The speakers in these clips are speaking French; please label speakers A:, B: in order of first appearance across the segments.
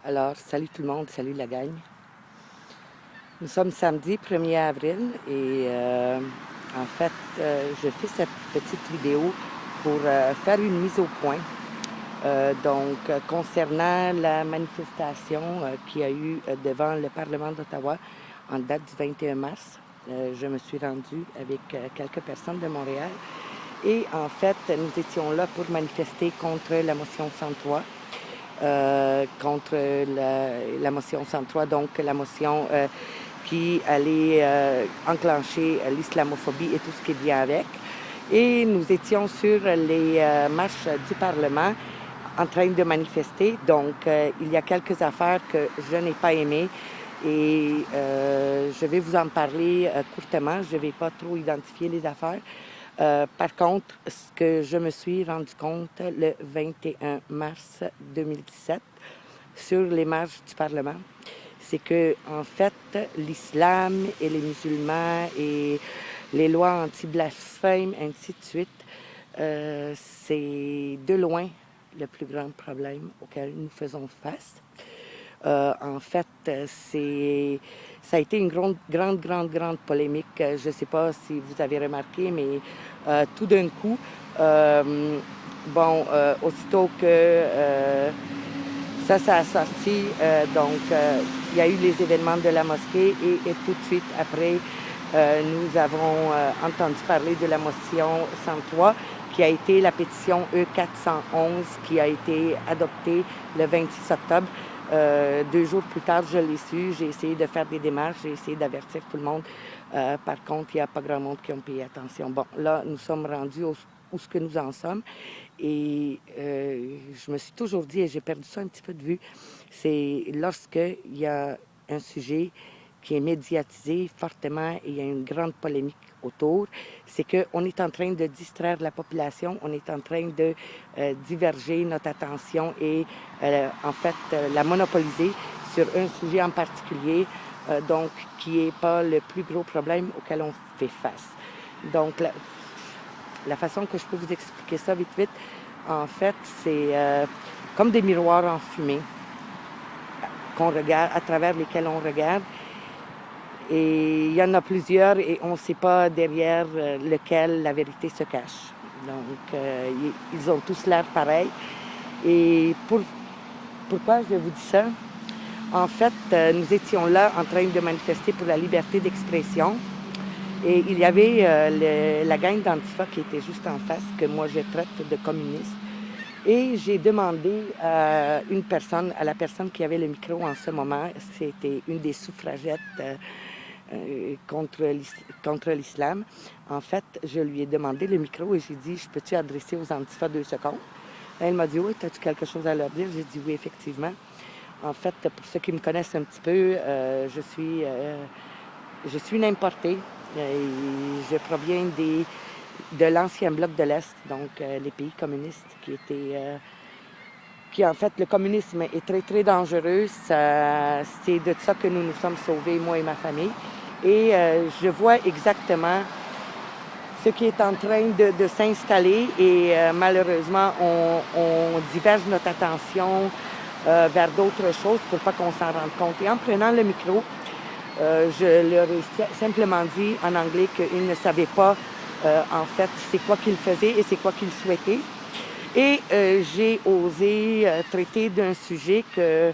A: Alors, salut tout le monde, salut la gang. Nous sommes samedi 1er avril et en fait, je fais cette petite vidéo pour faire une mise au point. Concernant la manifestation qu'il y a eu devant le Parlement d'Ottawa en date du 21 mars, je me suis rendue avec quelques personnes de Montréal et en fait, nous étions là pour manifester contre la motion 103. Contre la motion 103, donc la motion qui allait enclencher l'islamophobie et tout ce qui vient avec. Et nous étions sur les marches du Parlement en train de manifester. Donc, il y a quelques affaires que je n'ai pas aimées et je vais vous en parler courtement. Je ne vais pas trop identifier les affaires. Par contre, ce que je me suis rendu compte le 21 mars 2017 sur les marches du Parlement, c'est que en fait, l'islam et les musulmans et les lois anti-blasphème, ainsi de suite, c'est de loin le plus grand problème auquel nous faisons face. En fait, ça a été une grande polémique. Je ne sais pas si vous avez remarqué, mais tout d'un coup, aussitôt que ça a sorti, il y a eu les événements de la mosquée et tout de suite après, nous avons entendu parler de la motion 103 qui a été la pétition E411 qui a été adoptée le 26 octobre. 2 jours plus tard, je l'ai su. J'ai essayé de faire des démarches, j'ai essayé d'avertir tout le monde. Par contre, il n'y a pas grand monde qui ont payé attention. Bon, là, nous sommes rendus où ce que nous en sommes. Et je me suis toujours dit, et j'ai perdu ça un petit peu de vue, c'est lorsqu'il y a un sujet qui est médiatisé fortement et il y a une grande polémique autour, c'est qu'on est en train de distraire la population, on est en train de diverger notre attention et la monopoliser sur un sujet en particulier, qui n'est pas le plus gros problème auquel on fait face. Donc, la façon que je peux vous expliquer ça vite, en fait, c'est comme des miroirs en fumée qu'on regarde, à travers lesquels on regarde. Et il y en a plusieurs et on ne sait pas derrière lequel la vérité se cache. Donc, ils ont tous l'air pareil. Et pourquoi je vous dis ça? En fait, nous étions là en train de manifester pour la liberté d'expression. Et il y avait la gang d'Antifa qui était juste en face, que moi je traite de communiste. Et j'ai demandé à la personne qui avait le micro en ce moment, c'était une des suffragettes contre l'islam. En fait, je lui ai demandé le micro et j'ai dit, je peux-tu adresser aux Antifa 2 secondes? Elle m'a dit, oui, as-tu quelque chose à leur dire? J'ai dit, oui, effectivement. En fait, pour ceux qui me connaissent un petit peu, je suis une importée. Je proviens de l'ancien bloc de l'Est, donc les pays communistes en fait, le communisme est très dangereux. C'est de ça que nous nous sommes sauvés, moi et ma famille. Et je vois exactement ce qui est en train de s'installer et malheureusement, on diverge notre attention vers d'autres choses pour pas qu'on s'en rende compte. Et en prenant le micro, je leur ai simplement dit en anglais qu'ils ne savaient pas en fait c'est quoi qu'ils faisaient et c'est quoi qu'ils souhaitaient. Et j'ai osé traiter d'un sujet que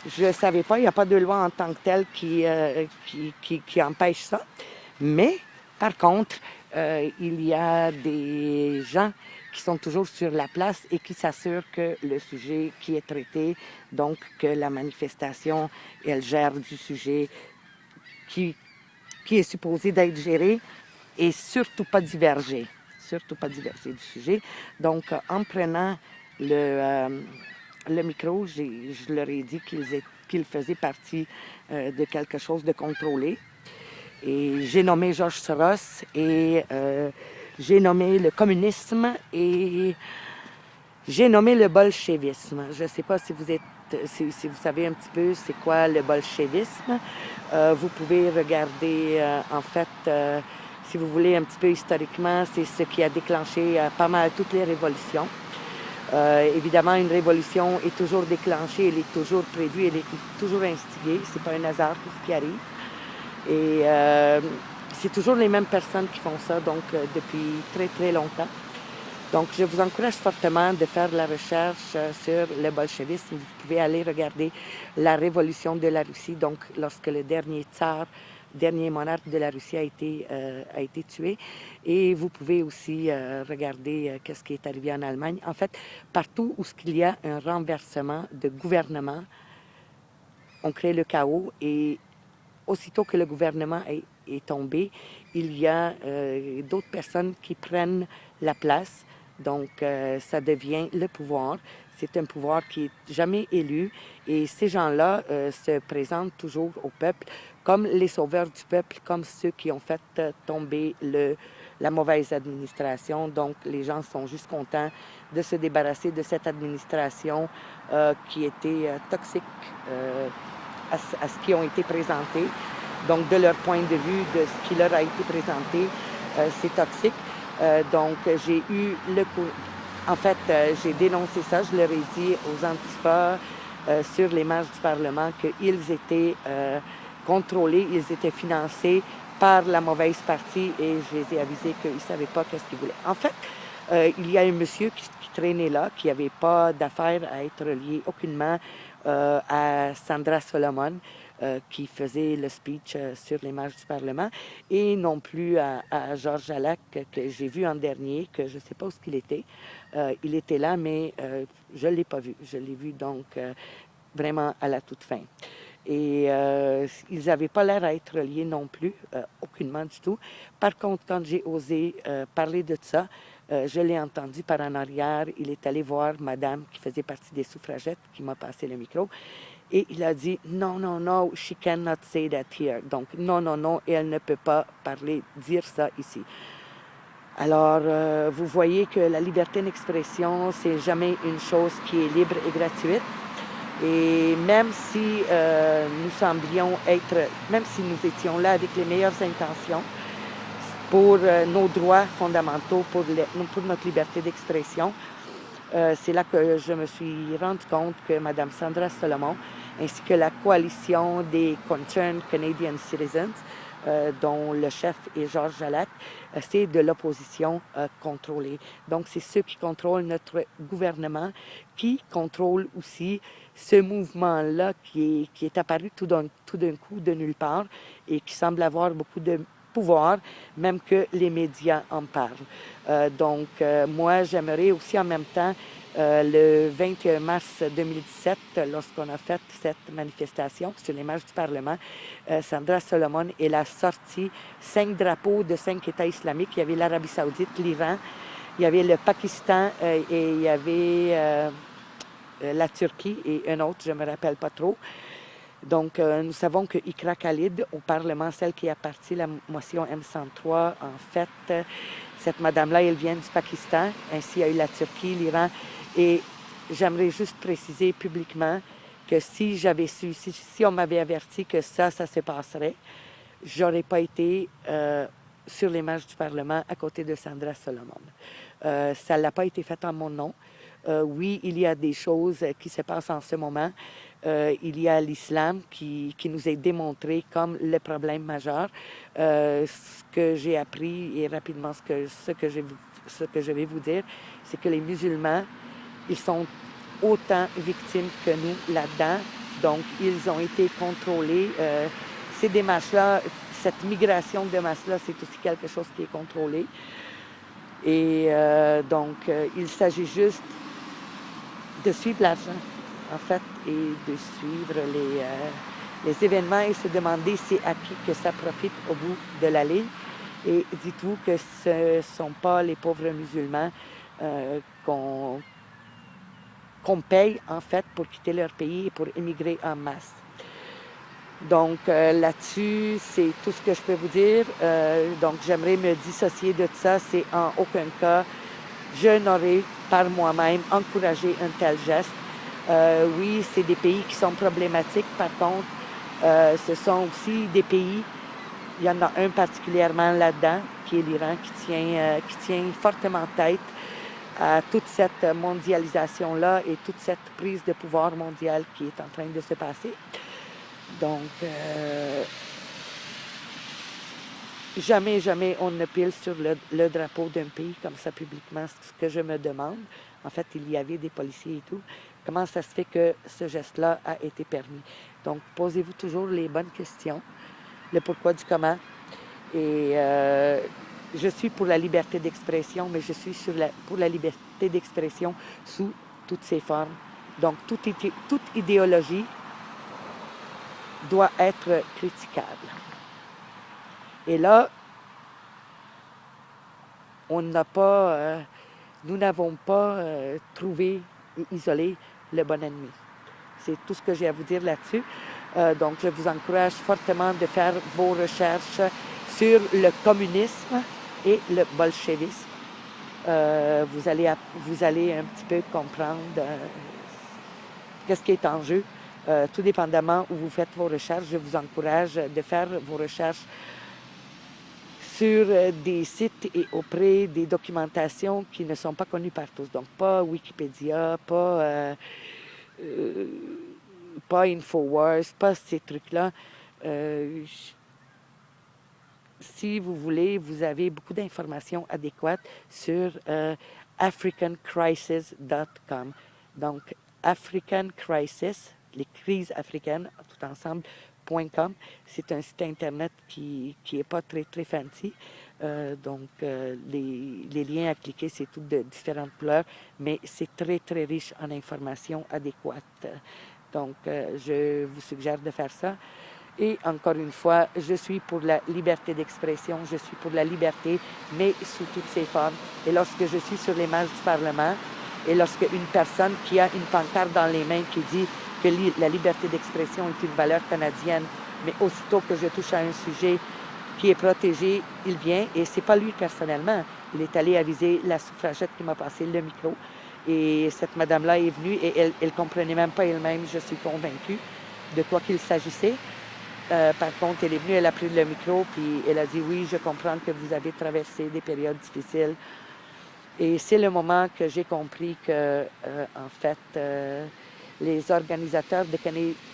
A: je ne savais pas. Il n'y a pas de loi en tant que telle qui empêche ça. Mais, par contre, il y a des gens qui sont toujours sur la place et qui s'assurent que le sujet qui est traité, donc que la manifestation, elle gère du sujet qui est supposé d'être géré et surtout pas diverger. Surtout pas diverger du sujet. Donc, en prenant le micro, je leur ai dit qu'ils faisaient partie de quelque chose de contrôlé. Et j'ai nommé George Soros et j'ai nommé le communisme et j'ai nommé le bolchevisme. Je ne sais pas si si vous savez un petit peu c'est quoi le bolchevisme. Vous pouvez regarder, si vous voulez un petit peu historiquement, c'est ce qui a déclenché pas mal toutes les révolutions. Évidemment, une révolution est toujours déclenchée, elle est toujours prévue, elle est toujours instigée. C'est pas un hasard tout ce qui arrive. Et c'est toujours les mêmes personnes qui font ça, donc depuis très très longtemps. Donc, je vous encourage fortement de faire la recherche sur le bolchevisme. Vous pouvez aller regarder la révolution de la Russie, donc lorsque le dernier tsar, dernier monarque de la Russie a été tué. Et vous pouvez aussi regarder qu'est-ce qui est arrivé en Allemagne. En fait, partout où il y a un renversement de gouvernement, on crée le chaos et aussitôt que le gouvernement est tombé, il y a d'autres personnes qui prennent la place. Donc, ça devient le pouvoir. C'est un pouvoir qui n'est jamais élu et ces gens-là se présentent toujours au peuple comme les sauveurs du peuple, comme ceux qui ont fait tomber la mauvaise administration. Donc, les gens sont juste contents de se débarrasser de cette administration qui était toxique à ce qui ont été présentés. Donc, de leur point de vue, de ce qui leur a été présenté, c'est toxique. Donc, j'ai eu le coup. En fait, j'ai dénoncé ça. Je leur ai dit aux antifas sur les marches du Parlement qu'ils étaient contrôlés, ils étaient financés par la mauvaise partie et je les ai avisés qu'ils ne savaient pas qu'est-ce qu'ils voulaient. En fait, il y a un monsieur qui traînait là, qui n'avait pas d'affaire à être lié aucunement à Sandra Solomon, qui faisait le speech sur les marches du Parlement, et non plus à Georges Jalac, que j'ai vu en dernier, que je ne sais pas où il était. Il était là, mais je ne l'ai pas vu. Je l'ai vu donc vraiment à la toute fin. Et ils n'avaient pas l'air à être liés non plus, aucunement du tout. Par contre, quand j'ai osé parler de ça, je l'ai entendu par en arrière. Il est allé voir madame qui faisait partie des suffragettes, qui m'a passé le micro. Et il a dit, non, non, non, she cannot say that here. Donc, non, non, non, elle ne peut pas dire ça ici. Alors, vous voyez que la liberté d'expression, c'est jamais une chose qui est libre et gratuite. Et même si nous semblions être, même si nous étions là avec les meilleures intentions pour nos droits fondamentaux, pour notre liberté d'expression, c'est là que je me suis rendu compte que Mme Sandra Solomon, ainsi que la coalition des Concerned Canadian Citizens, dont le chef est Georges Jalac, c'est de l'opposition contrôlée. Donc, c'est ceux qui contrôlent notre gouvernement, qui contrôlent aussi ce mouvement-là qui est apparu tout d'un coup de nulle part et qui semble avoir beaucoup de pouvoir, même que les médias en parlent. Donc, moi, j'aimerais aussi en même temps, le 21 mars 2017, lorsqu'on a fait cette manifestation sur les marches du Parlement, Sandra Solomon, elle a sorti 5 drapeaux de 5 États islamiques. Il y avait l'Arabie saoudite, l'Iran, il y avait le Pakistan et il y avait la Turquie et un autre, je ne me rappelle pas trop. Donc, nous savons que Iqra Khalid, au Parlement, celle qui a parti la motion M103, en fait, cette madame-là, elle vient du Pakistan. Ainsi, il y a eu la Turquie, l'Iran. Et j'aimerais juste préciser publiquement que si j'avais su, si on m'avait averti que ça se passerait, j'aurais pas été sur les marches du Parlement à côté de Sandra Solomon. Ça n'a pas été fait en mon nom. Oui, il y a des choses qui se passent en ce moment. Il y a l'islam qui nous est démontré comme le problème majeur. Ce que j'ai appris et rapidement ce que je vais vous dire, c'est que les musulmans, ils sont autant victimes que nous là-dedans. Donc, ils ont été contrôlés. Ces démarches-là, cette migration de masse-là, c'est aussi quelque chose qui est contrôlé. Et donc, il s'agit juste de suivre l'argent, en fait, et de suivre les événements et se demander c'est à qui que ça profite au bout de la ligne. Et dites-vous que ce ne sont pas les pauvres musulmans qu'on paye, en fait, pour quitter leur pays et pour émigrer en masse. Donc, là-dessus, c'est tout ce que je peux vous dire. Donc, j'aimerais me dissocier de ça. C'est en aucun cas, je n'aurais par moi-même encouragé un tel geste. Oui, c'est des pays qui sont problématiques. Par contre, ce sont aussi des pays, il y en a un particulièrement là-dedans, qui est l'Iran, qui tient fortement tête à toute cette mondialisation-là et toute cette prise de pouvoir mondiale qui est en train de se passer. Donc, jamais, jamais on ne pile sur le drapeau d'un pays comme ça publiquement, ce que je me demande. En fait, il y avait des policiers et tout. Comment ça se fait que ce geste-là a été permis? Donc, posez-vous toujours les bonnes questions, le pourquoi du comment. Et je suis pour la liberté d'expression, mais je suis pour la liberté d'expression sous toutes ses formes. Donc, toute idéologie doit être critiquable. Et là, nous n'avons pas trouvé et isolé le bon ennemi. C'est tout ce que j'ai à vous dire là-dessus. Donc, je vous encourage fortement de faire vos recherches sur le communisme et le bolchevisme. Vous allez un petit peu comprendre qu'est-ce qui est en jeu. Tout dépendamment où vous faites vos recherches, je vous encourage de faire vos recherches sur des sites et auprès des documentations qui ne sont pas connues par tous. Donc, pas Wikipédia, pas Infowars, pas ces trucs-là. Si vous voulez, vous avez beaucoup d'informations adéquates sur africancrisis.com. Donc, African Crisis, les crises africaines, tout ensemble, .com. C'est un site Internet qui n'est pas très, très fancy. Donc, les liens à cliquer, c'est tout de différentes couleurs, mais c'est très, très riche en informations adéquates. Donc, je vous suggère de faire ça. Et encore une fois, je suis pour la liberté d'expression, je suis pour la liberté, mais sous toutes ses formes. Et lorsque je suis sur les marches du Parlement, et lorsque une personne qui a une pancarte dans les mains qui dit que la liberté d'expression est une valeur canadienne, mais aussitôt que je touche à un sujet qui est protégé, il vient, et c'est pas lui personnellement. Il est allé aviser la suffragette qui m'a passé le micro. Et cette madame-là est venue et elle ne comprenait même pas elle-même, je suis convaincue, de quoi qu'il s'agissait. Par contre, elle est venue, elle a pris le micro, puis elle a dit « Oui, je comprends que vous avez traversé des périodes difficiles. » Et c'est le moment que j'ai compris que, en fait, les organisateurs de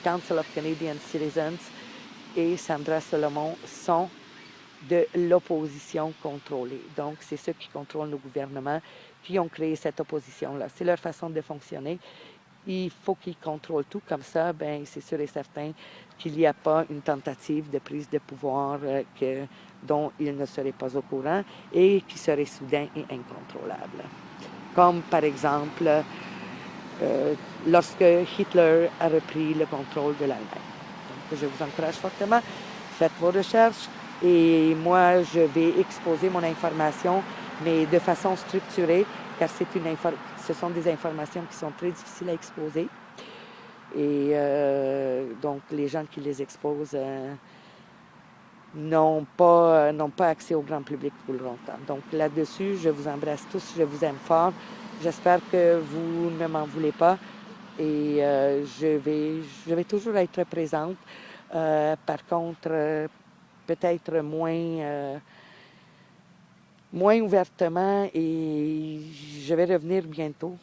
A: Council of Canadian Citizens et Sandra Solomon sont de l'opposition contrôlée. Donc, c'est ceux qui contrôlent nos gouvernements qui ont créé cette opposition-là. C'est leur façon de fonctionner. Il faut qu'ils contrôlent tout. Comme ça, ben, c'est sûr et certain qu'il n'y a pas une tentative de prise de pouvoir dont ils ne seraient pas au courant et qui serait soudain et incontrôlable. Comme, par exemple, lorsque Hitler a repris le contrôle de l'Allemagne. Donc, je vous encourage fortement, faites vos recherches et moi, je vais exposer mon information, mais de façon structurée, car ce sont des informations qui sont très difficiles à exposer. Et donc, les gens qui les exposent n'ont pas accès au grand public pour longtemps. Donc, là-dessus, je vous embrasse tous, je vous aime fort. J'espère que vous ne m'en voulez pas. Et je vais toujours être présente. Par contre, peut-être moins ouvertement et je vais revenir bientôt,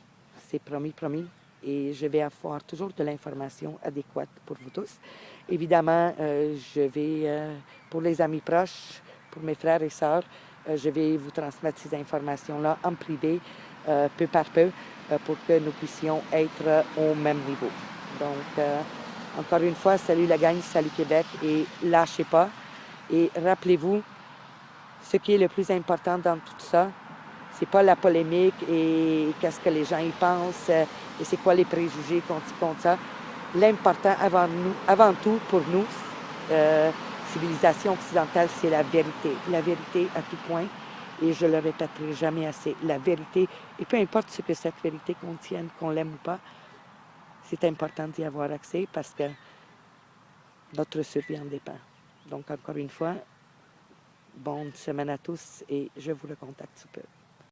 A: c'est promis, promis, et je vais avoir toujours de l'information adéquate pour vous tous. Évidemment, je vais, pour les amis proches, pour mes frères et sœurs, je vais vous transmettre ces informations-là en privé, peu par peu, pour que nous puissions être au même niveau. Donc, encore une fois, salut la gang, salut Québec, et lâchez pas. Et rappelez-vous, ce qui est le plus important dans tout ça, c'est pas la polémique et qu'est-ce que les gens y pensent et c'est quoi les préjugés contre ça. L'important avant tout pour nous, civilisation occidentale, c'est la vérité. La vérité à tout point. Et je le répéterai jamais assez. La vérité, et peu importe ce que cette vérité contienne, qu'on l'aime ou pas, c'est important d'y avoir accès parce que notre survie en dépend. Donc, encore une fois, bonne semaine à tous et je vous recontacte sous peu.